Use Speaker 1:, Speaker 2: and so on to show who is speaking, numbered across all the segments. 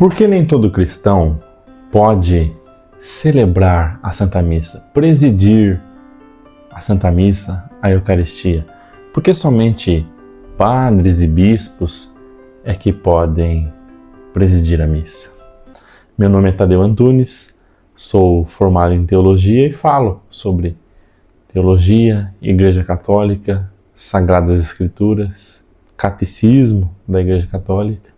Speaker 1: Por que nem todo cristão pode celebrar a Santa Missa, presidir a Santa Missa, a Eucaristia? Por que somente padres e bispos é que podem presidir a missa? Meu nome é Tadeu Antunes, sou formado em teologia e falo sobre teologia, Igreja Católica, Sagradas Escrituras, catecismo da Igreja Católica.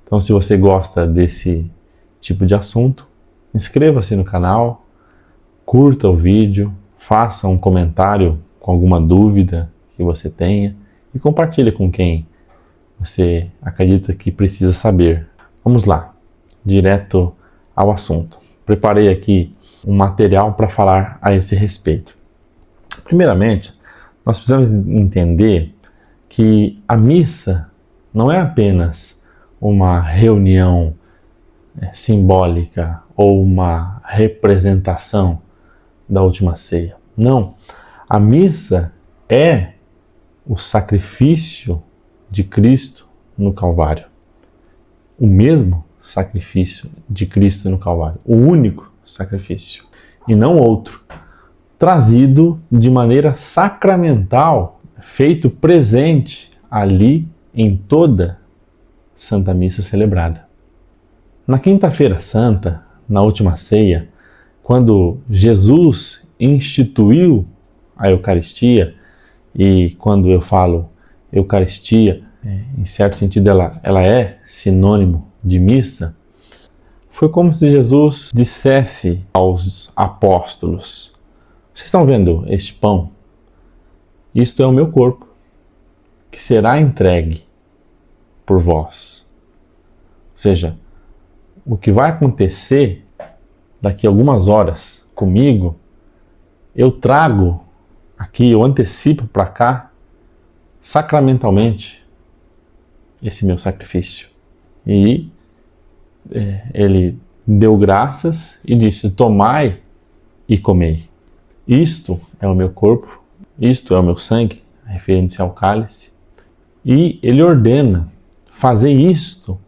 Speaker 1: Então, se você gosta desse tipo de assunto, inscreva-se no canal, curta o vídeo, faça um comentário com alguma dúvida que você tenha e compartilhe com quem você acredita que precisa saber. Vamos lá, direto ao assunto. Preparei aqui um material para falar a esse respeito. Primeiramente, nós precisamos entender que a missa não é apenas uma reunião simbólica ou uma representação da última ceia. Não, a missa é o sacrifício de Cristo no Calvário. O mesmo sacrifício de Cristo no Calvário, o único sacrifício, e não outro, trazido de maneira sacramental, feito presente ali em toda Santa Missa celebrada. Na Quinta-feira Santa, na última ceia, quando Jesus instituiu a Eucaristia, e quando eu falo Eucaristia, em certo sentido ela é sinônimo de missa, foi como se Jesus dissesse aos apóstolos: vocês estão vendo este pão? Isto é o meu corpo, que será entregue por vós. Ou seja, o que vai acontecer daqui a algumas horas comigo, eu trago aqui, eu antecipo para cá, sacramentalmente, esse meu sacrifício. E ele deu graças e disse: tomai e comei. Isto é o meu corpo, isto é o meu sangue, referindo-se ao cálice. E ele ordena: fazei isto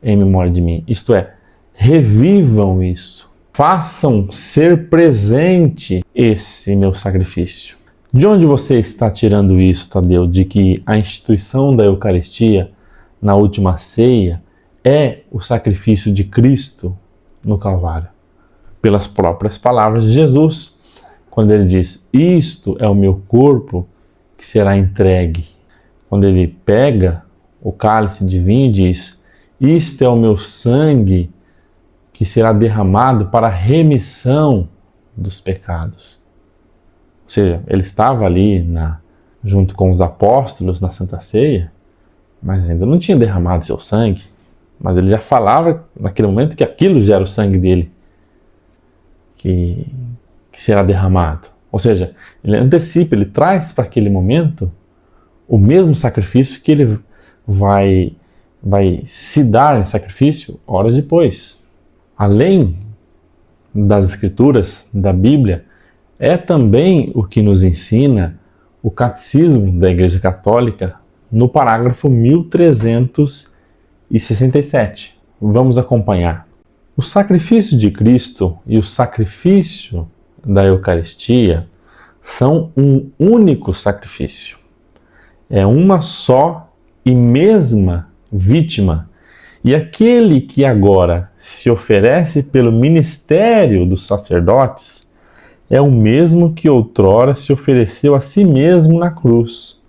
Speaker 1: em memória de mim. Isto é, revivam isso. Façam ser presente esse meu sacrifício. De onde você está tirando isso, Tadeu? De que a instituição da Eucaristia na última ceia é o sacrifício de Cristo no Calvário? Pelas próprias palavras de Jesus, quando ele diz: isto é o meu corpo que será entregue. Quando ele pega o cálice de vinho e diz: isto é o meu sangue que será derramado para a remissão dos pecados. Ou seja, ele estava ali junto com os apóstolos na Santa Ceia, mas ainda não tinha derramado seu sangue. Mas ele já falava naquele momento que aquilo já era o sangue dele que será derramado. Ou seja, ele antecipa, ele traz para aquele momento o mesmo sacrifício que ele vai se dar em sacrifício horas depois. Além das Escrituras, da Bíblia, é também o que nos ensina o Catecismo da Igreja Católica no parágrafo 1367. Vamos acompanhar. O sacrifício de Cristo e o sacrifício da Eucaristia são um único sacrifício. É uma só e mesma vítima. E aquele que agora se oferece pelo ministério dos sacerdotes é o mesmo que outrora se ofereceu a si mesmo na cruz.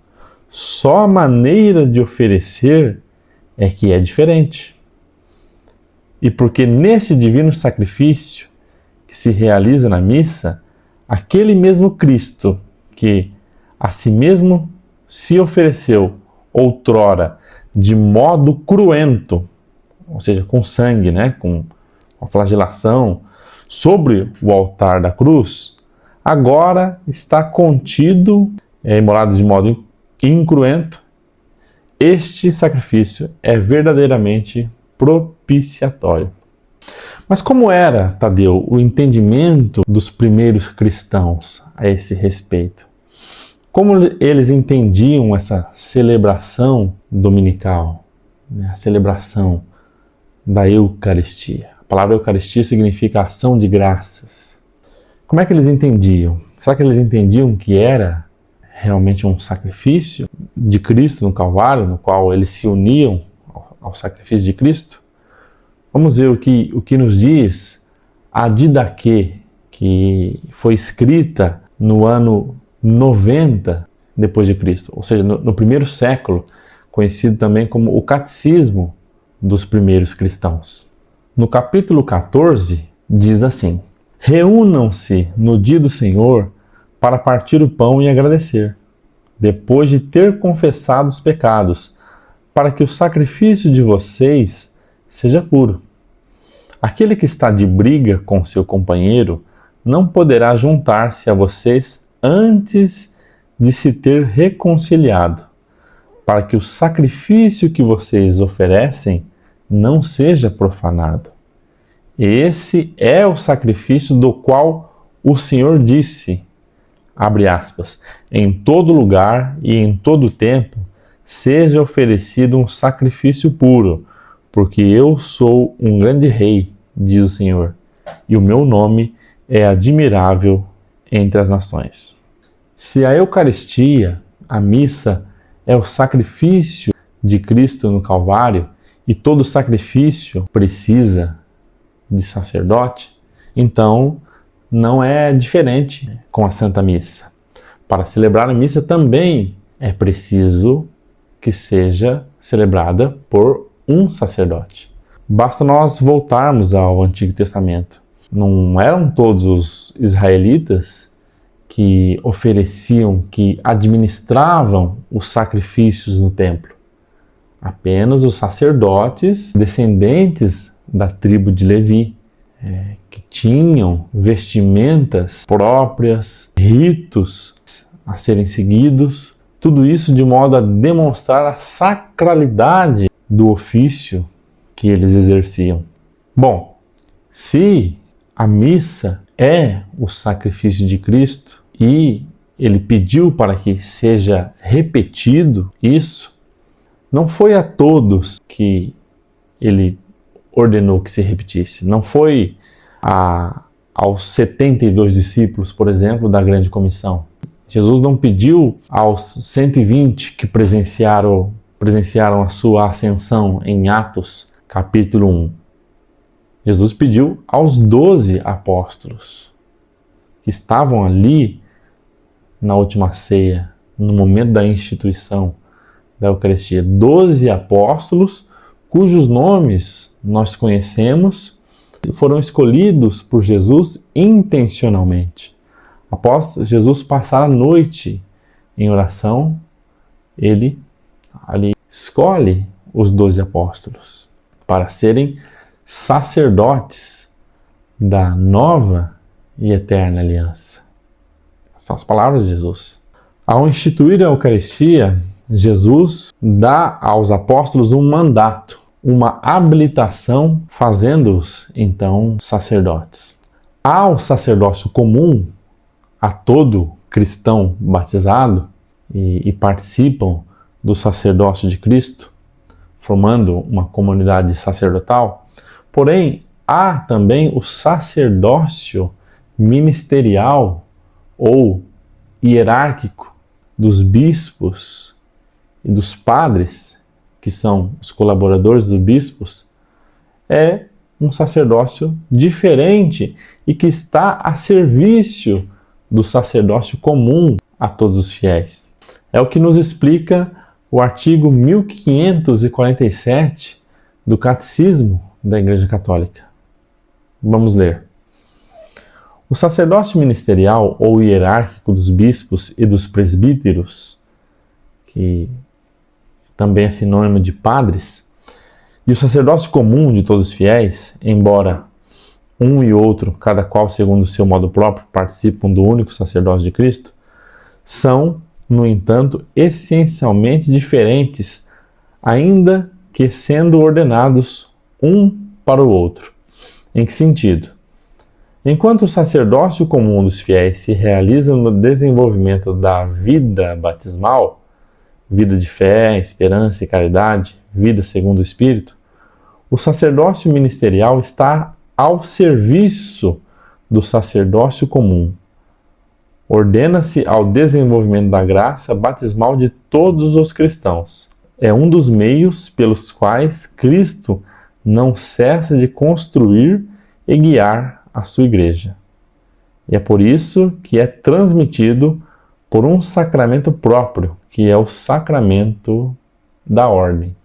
Speaker 1: Só a maneira de oferecer é que é diferente. E porque nesse divino sacrifício que se realiza na missa, aquele mesmo Cristo que a si mesmo se ofereceu outrora de modo cruento, ou seja, com sangue, com a flagelação, sobre o altar da cruz, agora está contido, imolado de modo incruento. Este sacrifício é verdadeiramente propiciatório. Mas como era, Tadeu, o entendimento dos primeiros cristãos a esse respeito? Como eles entendiam essa celebração dominical, a celebração da Eucaristia. A palavra Eucaristia significa ação de graças. Como é que eles entendiam? Será que eles entendiam que era realmente um sacrifício de Cristo no Calvário, no qual eles se uniam ao sacrifício de Cristo? Vamos ver o que nos diz a Didaquê, que foi escrita no ano 90 depois de Cristo, ou seja, no primeiro século, conhecido também como o Catecismo dos primeiros cristãos. No capítulo 14, diz assim: reúnam-se no dia do Senhor para partir o pão e agradecer, depois de ter confessado os pecados, para que o sacrifício de vocês seja puro. Aquele que está de briga com seu companheiro não poderá juntar-se a vocês antes de se ter reconciliado, para que o sacrifício que vocês oferecem não seja profanado. Esse é o sacrifício do qual o Senhor disse, abre aspas, em todo lugar e em todo tempo seja oferecido um sacrifício puro, porque eu sou um grande rei, diz o Senhor, e o meu nome é admirável entre as nações. Se a Eucaristia, a missa, é o sacrifício de Cristo no Calvário, e todo sacrifício precisa de sacerdote, então não é diferente com a Santa Missa. Para celebrar a missa também é preciso que seja celebrada por um sacerdote. Basta nós voltarmos ao Antigo Testamento. Não eram todos os israelitas que ofereciam, que administravam os sacrifícios no templo. Apenas os sacerdotes descendentes da tribo de Levi, que tinham vestimentas próprias, ritos a serem seguidos, tudo isso de modo a demonstrar a sacralidade do ofício que eles exerciam. Bom, se a missa é o sacrifício de Cristo e ele pediu para que seja repetido isso, não foi a todos que ele ordenou que se repetisse. Não foi aos 72 discípulos, por exemplo, da grande comissão. Jesus não pediu aos 120 que presenciaram a sua ascensão em Atos, capítulo 1. Jesus pediu aos 12 apóstolos que estavam ali na última ceia, no momento da instituição da Eucaristia. 12 apóstolos cujos nomes nós conhecemos foram escolhidos por Jesus intencionalmente. Após Jesus passar a noite em oração, ele ali escolhe os 12 apóstolos para serem sacerdotes da nova e eterna aliança. São as palavras de Jesus. Ao instituir a Eucaristia, Jesus dá aos apóstolos um mandato, uma habilitação, fazendo-os, então, sacerdotes. Ao sacerdócio comum, a todo cristão batizado e participam do sacerdócio de Cristo, formando uma comunidade sacerdotal, porém, há também o sacerdócio ministerial ou hierárquico dos bispos e dos padres, que são os colaboradores dos bispos, é um sacerdócio diferente e que está a serviço do sacerdócio comum a todos os fiéis. É o que nos explica o artigo 1547 do Catecismo da Igreja Católica. Vamos ler. O sacerdócio ministerial ou hierárquico dos bispos e dos presbíteros, que também é sinônimo de padres, e o sacerdócio comum de todos os fiéis, embora um e outro, cada qual segundo o seu modo próprio, participam do único sacerdócio de Cristo, são, no entanto, essencialmente diferentes, ainda que sendo ordenados um para o outro. Em que sentido? Enquanto o sacerdócio comum dos fiéis se realiza no desenvolvimento da vida batismal, vida de fé, esperança e caridade, vida segundo o Espírito, O sacerdócio ministerial está ao serviço do sacerdócio comum. Ordena-se ao desenvolvimento da graça batismal de todos os cristãos. É um dos meios pelos quais Cristo não cessa de construir e guiar a sua igreja. E é por isso que é transmitido por um sacramento próprio, que é o sacramento da ordem.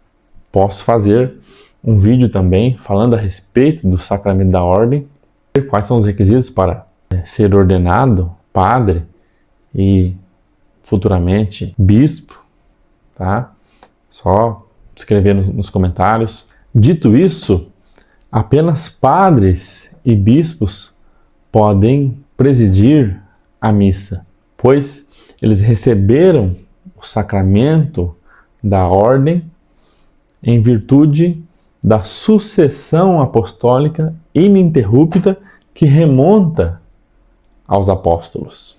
Speaker 1: Posso fazer um vídeo também falando a respeito do sacramento da ordem, quais são os requisitos para ser ordenado padre e futuramente bispo, tá? Só escrever nos comentários. Dito isso, apenas padres e bispos podem presidir a missa, pois eles receberam o sacramento da ordem em virtude da sucessão apostólica ininterrupta que remonta aos apóstolos.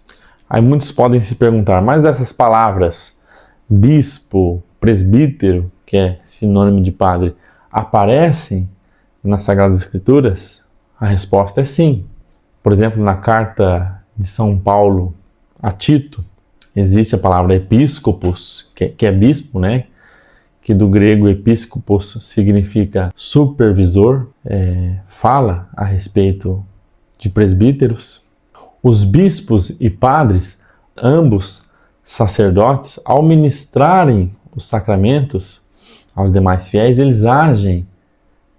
Speaker 1: Aí muitos podem se perguntar, mas essas palavras, bispo, presbítero, que é sinônimo de padre, aparecem nas Sagradas Escrituras? A resposta é sim. Por exemplo, na carta de São Paulo a Tito, existe a palavra episcopos, que é bispo, né? Que do grego episcopos significa supervisor, fala a respeito de presbíteros. Os bispos e padres, ambos sacerdotes, ao ministrarem os sacramentos aos demais fiéis, eles agem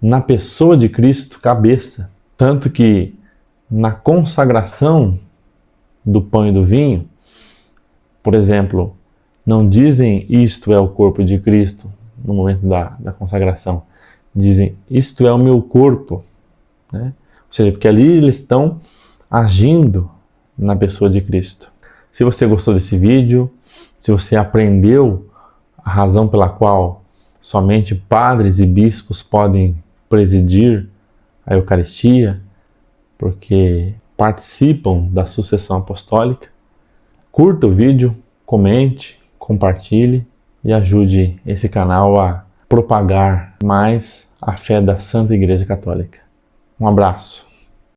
Speaker 1: na pessoa de Cristo, cabeça. Tanto que na consagração do pão e do vinho, por exemplo, não dizem isto é o corpo de Cristo no momento da consagração. Dizem isto é o meu corpo. Né? Ou seja, porque ali eles estão agindo na pessoa de Cristo. Se você gostou desse vídeo, se você aprendeu a razão pela qual somente padres e bispos podem presidir a Eucaristia, porque participam da sucessão apostólica, curta o vídeo, comente, compartilhe e ajude esse canal a propagar mais a fé da Santa Igreja Católica. Um abraço.